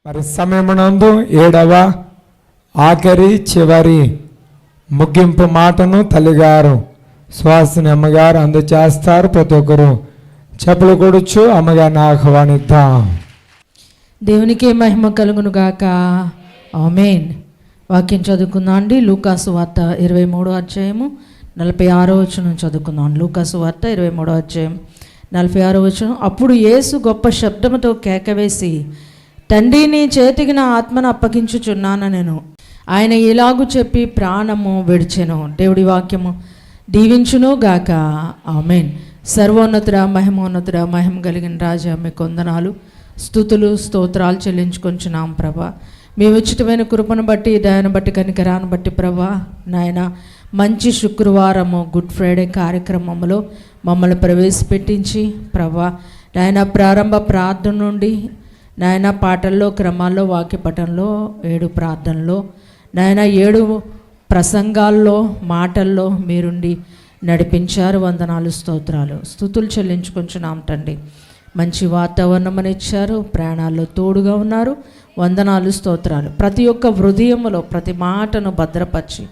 మరి సమయమునందు 7వ ఆఖరి చివరి ముగింపు మాటను తల్లిగారు సుహాసిని అమ్మగారు అందజేస్తారు. ప్రతి ఒక్కరు చెప్పులు కొడుచు అమ్మగారిని ఆహ్వానిద్దాం. దేవునికి మహిమ కలుగును గాక. ఆమేన్. వాక్యం చదువుకుందాం అండి. లూకాసు వార్త 23వ అధ్యాయము 46వ వచనం చదువుకుందాం. లూకాసు వార్త 23వ అధ్యాయం 46వ వచనం. అప్పుడు యేసు గొప్ప శబ్దముతో కేకవేసి, తండ్రి నీ చేతికి నా ఆత్మను అప్పగించుచున్నాను నేను. ఆయన ఇలాగు చెప్పి ప్రాణము విడిచెను. దేవుడి వాక్యము దీవించును గాక. ఆమేన్. సర్వోన్నతుడ మహిమోన్నతుడ మహిమ కలిగిన రాజా మీ కొందనాలు స్తుతులు స్తోత్రాలు చెల్లించుకొంచున్నాం ప్రభా. మీ ఉచితమైన కృపను బట్టి దయను బట్టి కనికరాన్ని బట్టి ప్రభా నాయన మంచి శుక్రవారము గుడ్ ఫ్రైడే కార్యక్రమంలో మమ్మల్ని ప్రవేశపెట్టించి ప్రభా నాయన ప్రారంభ ప్రార్థన నుండి నాయన పాటల్లో క్రమాల్లో వాక్యపటంలో 7 ప్రార్థనలో నాయన 7 ప్రసంగాల్లో మాటల్లో మీరుండి నడిపించారు. వందనాలు స్తోత్రాలు స్తుతులు చెల్లించుకొంచున్నాం తండ్రి. మంచి వాతావరణం ఇచ్చారు, ప్రాణాల్లో తోడుగా ఉన్నారు. వందనాలు స్తోత్రాలు. ప్రతి ఒక్క హృదయములో ప్రతి మాటను భద్రపరిచి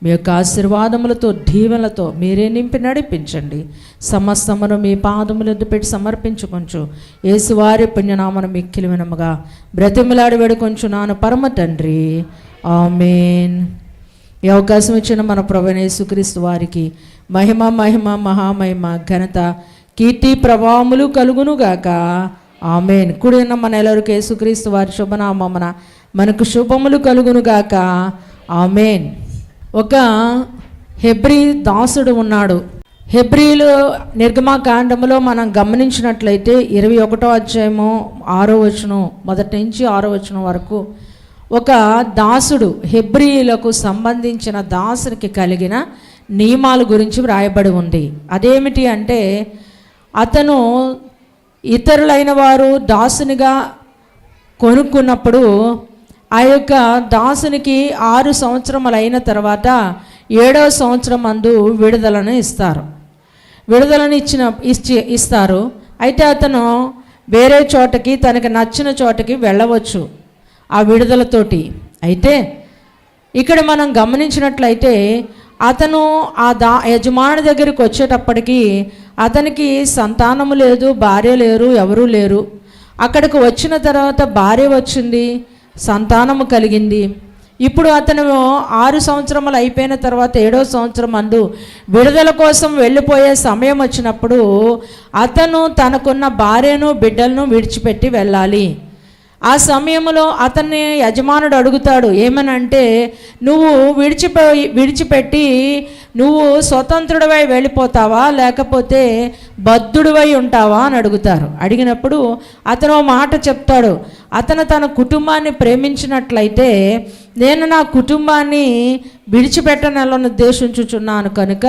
మీ యొక్క ఆశీర్వాదములతో దీవెనలతో మీరే నింపి నడిపించండి. సమస్తమును మీ పాదముల ఎద్దు పెట్టి సమర్పించుకొంచు యేసువారి పుణ్యనామను మిక్కిలి వినముగా బ్రతిమలాడి వేడుకొంచున్నాను పరమ తండ్రి. ఆమేన్. ఈ అవకాశం ఇచ్చిన మన ప్రభువైన యేసుక్రీస్తు వారికి మహిమ మహిమ మహామహిమ ఘనత కీర్తి ప్రభావములు కలుగునుగాక. ఆమేన్. కూడి ఉన్న మన ఎల్లరికి యేసుక్రీస్తు వారి శుభనామమున మనకు శుభములు కలుగునుగాక. ఆమేన్. ఒక హెబ్రీ దాసుడు ఉన్నాడు. హెబ్రీలు నిర్గమాకాండములో మనం గమనించినట్లయితే 21వ అధ్యాయము 6వ వచనం మొదటి నుంచి 6వ వచనం వరకు ఒక దాసుడు హెబ్రీలకు సంబంధించిన దాసునికి కలిగిన నియమాల గురించి వ్రాయబడి ఉంది. అదేమిటి అంటే అతను ఇతరులైన వారు దాసునిగా కొనుక్కున్నప్పుడు ఆ యొక్క దాసునికి 6 సంవత్సరములు అయిన తర్వాత 7వ సంవత్సరం అందు విడుదలను ఇస్తారు. అయితే అతను వేరే చోటకి తనకు నచ్చిన చోటకి వెళ్ళవచ్చు ఆ విడుదలతోటి. అయితే ఇక్కడ మనం గమనించినట్లయితే అతను ఆ యజమాని దగ్గరికి వచ్చేటప్పటికి అతనికి సంతానము లేదు, భార్య లేరు, ఎవరూ లేరు. అక్కడికి వచ్చిన తర్వాత భార్య వచ్చింది, సంతానము కలిగింది. ఇప్పుడు అతను 6 సంవత్సరములు అయిపోయిన తర్వాత 7వ సంవత్సరం అందు విడుదల కోసం వెళ్ళిపోయే సమయం వచ్చినప్పుడు అతను తనకున్న భార్యను బిడ్డలను విడిచిపెట్టి వెళ్ళాలి. ఆ సమయంలో అతన్ని యజమానుడు అడుగుతాడు, ఏమనంటే నువ్వు విడిచిపెట్టి నువ్వు స్వతంత్రుడివై వెళ్ళిపోతావా లేకపోతే బద్ధుడివై ఉంటావా అని అడుగుతారు. అడిగినప్పుడు అతను మాట చెప్తాడు. అతను తన కుటుంబాన్ని ప్రేమించినట్లయితే నేను నా కుటుంబాన్ని విడిచిపెట్టనని ఉద్దేశించుచున్నాను కనుక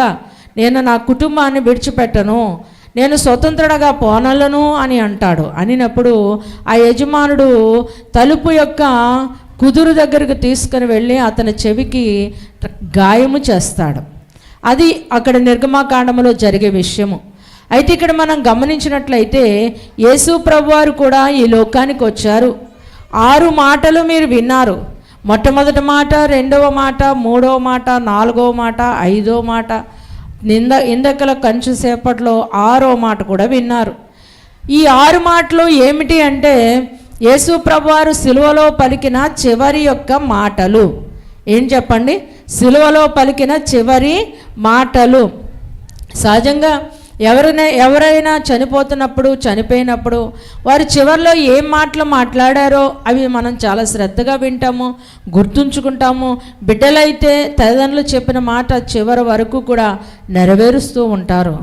నేను నా కుటుంబాన్ని విడిచిపెట్టను, నేను స్వతంత్రుడగా పోనలను అని అంటాడు. అనినప్పుడు ఆ యజమానుడు తలుపు యొక్క కుదురు దగ్గరకు తీసుకుని వెళ్ళి అతని చెవికి గాయము చేస్తాడు. అది అక్కడ నిర్గమాకాండములో జరిగే విషయము. అయితే ఇక్కడ మనం గమనించినట్లయితే యేసు ప్రభువారు కూడా ఈ లోకానికి వచ్చారు. 6 మాటలు మీరు విన్నారు. మొట్టమొదటి మాట, 2వ మాట, 3వ మాట, 4వ మాట, 5వ మాట, ఇందకల కొంచెం సేపట్లో 6వ మాట కూడా విన్నారు. ఈ 6 మాటలు ఏమిటి అంటే యేసు ప్రభువారు సిలువలో పలికిన చివరి యొక్క మాటలు. ఏం చెప్పండి? సిలువలో పలికిన చివరి మాటలు. సహజంగా ఎవరైనా చనిపోయినప్పుడు వారు చివరిలో ఏం మాటలు మాట్లాడారో అవి మనం చాలా శ్రద్ధగా వింటాము, గుర్తుంచుకుంటాము. బిడ్డలైతే తల్లిదండ్రులు చెప్పిన మాట చివరి వరకు కూడా నెరవేరుస్తూ ఉంటారు.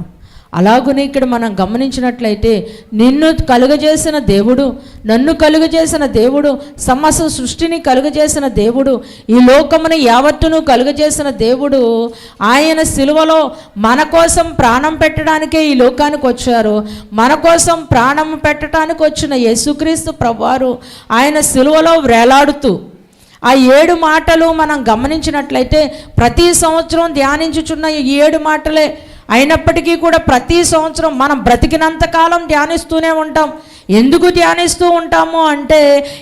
అలాగనే ఇక్కడ మనం గమనించినట్లయితే నిన్ను కలుగజేసిన దేవుడు, నన్ను కలుగజేసిన దేవుడు, సమస్త సృష్టిని కలుగజేసిన దేవుడు, ఈ లోకమును యావత్తును కలుగజేసిన దేవుడు ఆయన సిలువలో మన కోసం ప్రాణం పెట్టడానికే ఈ లోకానికి వచ్చారు. మన కోసం ప్రాణం పెట్టడానికి వచ్చిన యేసుక్రీస్తు ప్రభువారు ఆయన సిలువలో వేలాడుతూ ఆ 7 మాటలు మనం గమనించినట్లయితే ప్రతి సంవత్సరం ధ్యానించుచున్న ఈ 7 మాటలే అయినప్పటికీ కూడా ప్రతి సంవత్సరం మనం బ్రతికినంతకాలం ధ్యానిస్తూనే ఉంటాం. ఎందుకు ధ్యానిస్తూ ఉంటాము అంటే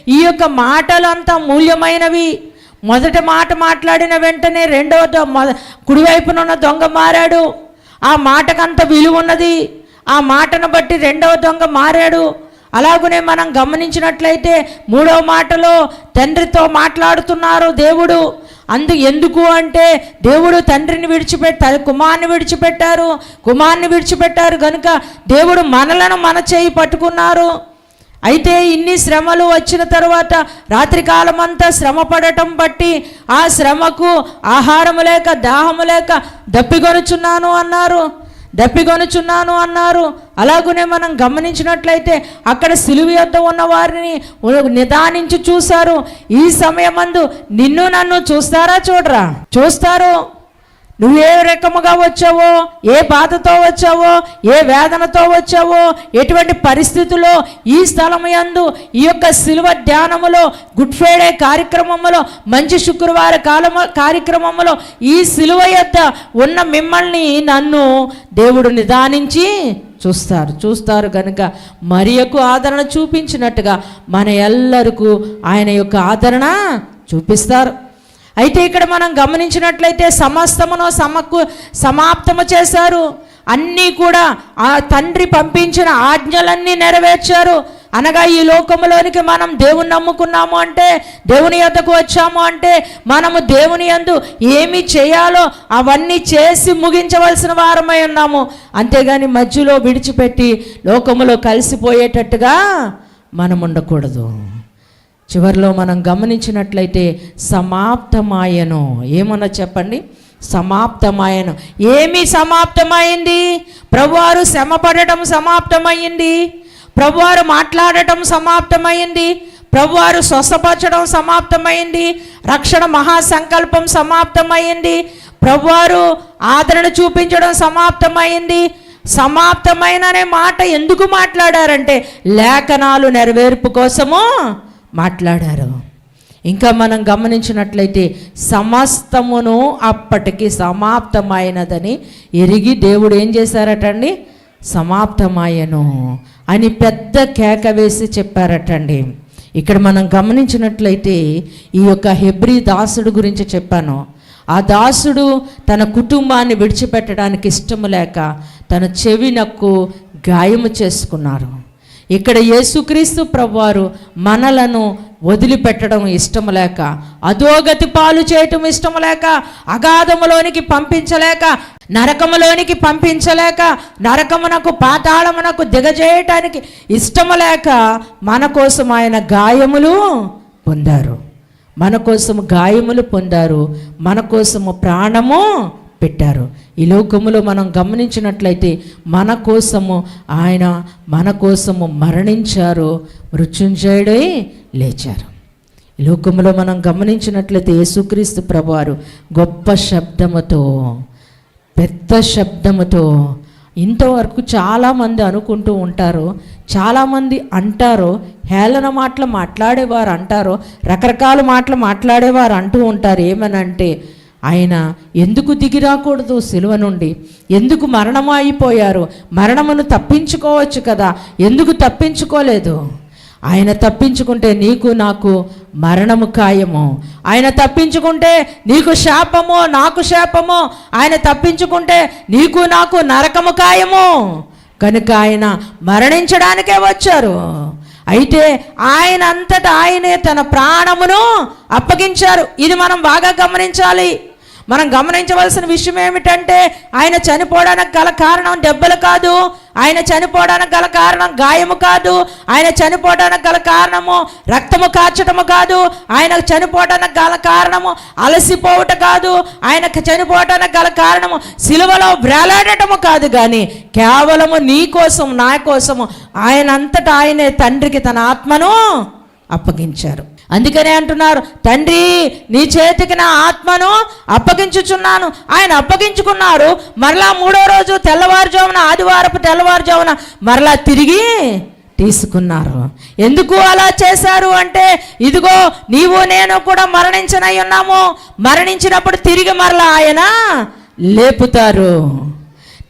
ఈ యొక్క మాటలంతా మూల్యమైనవి. మొదటి మాట మాట్లాడిన వెంటనే కుడివైపున ఉన్న దొంగ మారాడు. ఆ మాటకంత విలువ ఉన్నది. ఆ మాటను బట్టి రెండవ దొంగ మారాడు. అలాగనే మనం గమనించినట్లయితే మూడవ మాటలో తండ్రితో మాట్లాడుతున్నారు దేవుడు. ఎందుకు అంటే దేవుడు తండ్రిని కుమారుని విడిచిపెట్టారు కనుక దేవుడు మనలను మన చేయి పట్టుకున్నారు. అయితే ఇన్ని శ్రమలు వచ్చిన తర్వాత రాత్రికాలం అంతా శ్రమ పడటం బట్టి ఆ శ్రమకు ఆహారము లేక దాహము లేక దప్పికొనుచున్నాను అన్నారు. అలాగనే మనం గమనించినట్లయితే అక్కడ సిలువ యొద్ద ఉన్న వారిని నిదానించి చూశారు. ఈ సమయమందు నిన్ను నన్ను చూస్తారు. నువ్వు ఏ రకముగా వచ్చావో, ఏ బాధతో వచ్చావో, ఏ వేదనతో వచ్చావో, ఎటువంటి పరిస్థితుల్లో ఈ స్థలము యందు ఈ యొక్క సిలువ ధ్యానములో, గుడ్ ఫ్రైడే కార్యక్రమములో, మంచి శుక్రవార కార్యక్రమములో ఈ సిలువ యొద్ద ఉన్న మిమ్మల్ని నన్ను దేవుడు నిదానించి చూస్తారు కనుక మరియకు ఆదరణ చూపించినట్టుగా మన ఎల్లరికూ ఆయన యొక్క ఆదరణ చూపిస్తారు. అయితే ఇక్కడ మనం గమనించినట్లయితే సమస్తమును సమాప్తము చేశారు. అన్నీ కూడా ఆ తండ్రి పంపించిన ఆజ్ఞలన్నీ నెరవేర్చారు. అనగా ఈ లోకములోనికి మనం దేవుని నమ్ముకున్నాము అంటే, దేవుని యొద్దకు వచ్చాము అంటే, మనము దేవుని యందు ఏమి చేయాలో అవన్నీ చేసి ముగించవలసిన వారమై ఉన్నాము. అంతేగాని మధ్యలో విడిచిపెట్టి లోకములో కలిసిపోయేటట్టుగా మనం ఉండకూడదు. చివరిలో మనం గమనించినట్లయితే సమాప్తమాయను. ఏమన్నా చెప్పండి, సమాప్తమాయను. ఏమి సమాప్తమైంది? ప్రభువారు శ్రమపడటం సమాప్తమైంది. ప్రభువారు మాట్లాడటం సమాప్తమైంది. ప్రభువారు స్వస్థపరచడం సమాప్తమైంది. రక్షణ మహాసంకల్పం సమాప్తమైంది. ప్రభువారు ఆదరణ చూపించడం సమాప్తమైంది. సమాప్తమైన అనే మాట ఎందుకు మాట్లాడారంటే లేఖనాలు నెరవేర్పు కోసము మాట్లాడారు. ఇంకా మనం గమనించినట్లయితే సమస్తమును అప్పటికి సమాప్తమైనదని ఎరిగి దేవుడు ఏం చేశారటండి? సమాప్తమాయను అని పెద్ద కేక వేసి చెప్పారటండి. ఇక్కడ మనం గమనించినట్లయితే ఈ యొక్క హెబ్రీ దాసుడు గురించి చెప్పాను. ఆ దాసుడు తన కుటుంబాన్ని విడిచిపెట్టడానికి ఇష్టము లేక తన చెవినకు గాయము చేసుకున్నారు. ఇక్కడ యేసుక్రీస్తు ప్రభువారు మనలను వదిలిపెట్టడం ఇష్టం లేక, అధోగతి పాలు చేయటం ఇష్టం లేక, అగాధములోనికి పంపించలేక, నరకములోనికి పంపించలేక, నరకమునకు పాతాళమునకు దిగజేయటానికి ఇష్టము లేక మన కోసం ఆయన గాయములు పొందారు. మన కోసము ప్రాణము పెట్టారు. ఈ లోకములో మనం గమనించినట్లయితే ఆయన మన కోసము మరణించారు, మృత్యుంజయుడై లేచారు. ఈ లోకములో మనం గమనించినట్లయితే యేసుక్రీస్తు ప్రభువారు గొప్ప శబ్దముతో, పెద్ద శబ్దముతో, ఇంతవరకు చాలామంది అనుకుంటూ ఉంటారు, చాలామంది అంటారు, హేళన మాటలు మాట్లాడేవారు అంటారు, రకరకాల మాటలు మాట్లాడేవారు అంటూ ఉంటారు. ఏమనంటే ఆయన ఎందుకు దిగిరాకూడదు సిలువ నుండి? ఎందుకు మరణము అయిపోయారు? మరణమును తప్పించుకోవచ్చు కదా, ఎందుకు తప్పించుకోలేదు? ఆయన తప్పించుకుంటే నీకు నాకు మరణము ఖాయము. ఆయన తప్పించుకుంటే నీకు శాపము, నాకు శాపము. ఆయన తప్పించుకుంటే నీకు నాకు నరకము ఖాయము. కనుక ఆయన మరణించడానికే వచ్చారు. అయితే ఆయన అంతటా ఆయనే తన ప్రాణమును అప్పగించారు. ఇది మనం బాగా గమనించాలి. మనం గమనించవలసిన విషయం ఏమిటంటే ఆయన చనిపోవడానికి గల కారణం దెబ్బలు కాదు, ఆయన చనిపోవడానికి గల కారణం గాయము కాదు, ఆయన చనిపోవడానికి గల కారణము రక్తము కార్చటము కాదు, ఆయన చనిపోవడానికి గల కారణము అలసిపోవటం కాదు, ఆయన చనిపోవడానికి గల కారణము సిలువలో వేలాడటము కాదు, కానీ కేవలము నీ కోసం నా కోసము ఆయన అంతటా ఆయనే తండ్రికి తన ఆత్మను అప్పగించారు. అందుకనే అంటున్నారు, తండ్రి నీ చేతికి నా ఆత్మను అప్పగించుచున్నాను. ఆయన అప్పగించుకున్నారు. మరలా మూడో రోజు తెల్లవారుజామున, ఆదివారపు తెల్లవారుజామున మరలా తిరిగి తీసుకున్నారు. ఎందుకు అలా చేశారు అంటే, ఇదిగో నీవు నేను కూడా మరణించనై ఉన్నాము, మరణించినప్పుడు తిరిగి మరలా ఆయన లేపుతారు.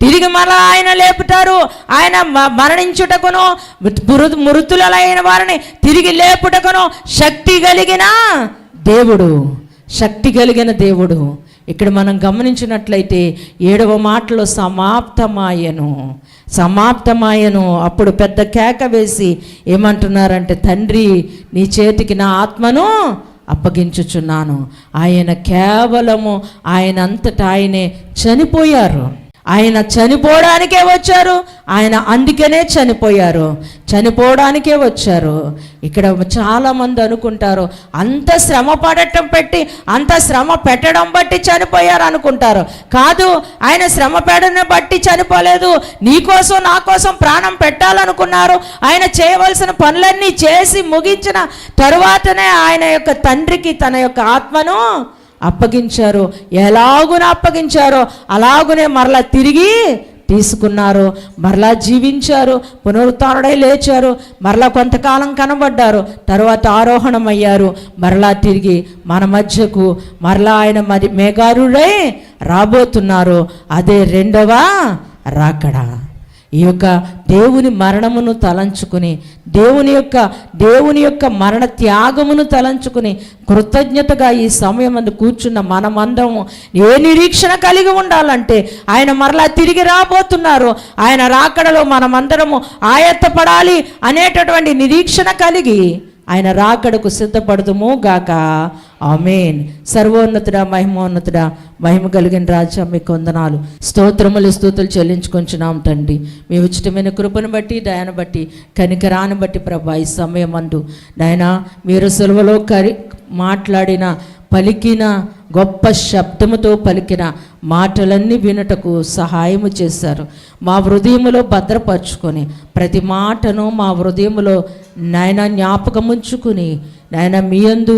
తిరిగి మరలా ఆయన లేపుతారు. ఆయన మరణించుటకును మృతులైన వారిని తిరిగి లేపుటకును శక్తి కలిగిన దేవుడు, శక్తి కలిగిన దేవుడు. ఇక్కడ మనం గమనించినట్లయితే 7వ మాటలో సమాప్తమాయను. అప్పుడు పెద్ద కేక వేసి ఏమంటున్నారంటే, తండ్రి నీ చేతికి నా ఆత్మను అప్పగించుచున్నాను. ఆయన కేవలము ఆయన అంతటా ఆయనే చనిపోయారు. ఆయన చనిపోవడానికే వచ్చారు. ఆయన అందుకనే చనిపోవడానికే వచ్చారు. ఇక్కడ చాలామంది అనుకుంటారు అంత శ్రమ పెట్టడం బట్టి చనిపోయారు అనుకుంటారు. కాదు, ఆయన శ్రమ పెట్టడం బట్టి చనిపోలేదు. నీకోసం నా కోసం ప్రాణం పెట్టాలనుకున్నారు. ఆయన చేయవలసిన పనులన్నీ చేసి ముగించిన తరువాతనే ఆయన యొక్క తండ్రికి తన యొక్క ఆత్మను అప్పగించారు. ఎలాగున అప్పగించారో అలాగునే మరలా తిరిగి తీసుకున్నారు. మరలా జీవించారు, పునరుత్థానుడై లేచారు, మరలా కొంతకాలం కనబడ్డారు, తర్వాత ఆరోహణమయ్యారు. మరలా తిరిగి మన మధ్యకు మరలా ఆయన మేఘారుడై రాబోతున్నారు. అదే 2వ రాకడ. ఈ యొక్క దేవుని మరణమును తలంచుకుని, దేవుని యొక్క మరణ త్యాగమును తలంచుకుని కృతజ్ఞతగా ఈ సమయం అందు కూర్చున్న మనమందరము ఏ నిరీక్షణ కలిగి ఉండాలంటే, ఆయన మరలా తిరిగి రాబోతున్నారు. ఆయన రాకడలో మనమందరము ఆయత్తపడాలి అనేటటువంటి నిరీక్షణ కలిగి ఆయన రాకడకు సిద్ధపడుదుము గాక. ఆమేన్. సర్వోన్నతుడా, మహిమోన్నతుడా, మహిమ కలిగిన రాజా, మీకు వందనాలు, స్తుతులు చెల్లించుకొంచున్నాం తండ్రి. మీ ఉచితమైన కృపను బట్టి, దయను బట్టి, కనికరాన్ని బట్టి ప్రభా, ఈ సమయం అందు నాయనా మీరు సిలువలో మాట్లాడిన పలికిన గొప్ప శబ్దముతో పలికిన మాటలన్నీ వినుటకు సహాయము చేశారు. మా హృదయములో భద్రపరుచుకొని ప్రతి మాటను మా హృదయములో నాయన జ్ఞాపకముంచుకుని, నాయన మీ యందు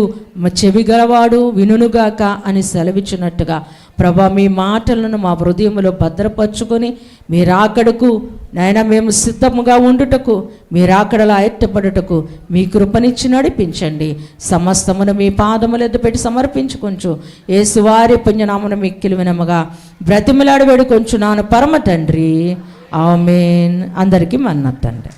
చెవిగలవాడు వినుగాక అని సెలవిచ్చినట్టుగా ప్రభా, మీ మాటలను మా హృదయములో భద్రపరుచుకొని మీ రాకడకు నాయన మేము సిద్ధముగా ఉండుటకు, మీ రాకడలో ఆయత్తపడుటకు మీ కృపనిచ్చి నడిపించండి. సమస్తమును మీ పాదముల ఎద్దు పెట్టి సమర్పించుకొంచు యేసువారి పుణ్యనామమున మిక్కిలి వినముగా బ్రతిమలాడి వేడుకొంచున్నాను పరమ తండ్రి. ఆమేన్. అందరికీ మన్నతండి.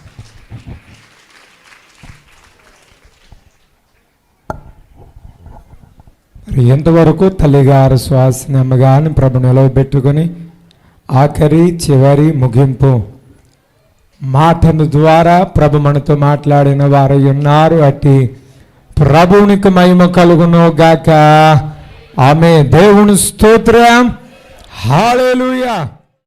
మరి ఎంతవరకు తల్లిగారు శ్వాసని అమ్మగాని ప్రభు నిలవబెట్టుకొని ఆఖరి చివరి ముగింపు మాటను ద్వారా ప్రభు మనతో మాట్లాడిన వారు ఉన్నారు. అట్టి ప్రభువునికి మహిమ కలుగును గాక. ఆమె దేవుని స్తోత్రం. హల్లెలూయా.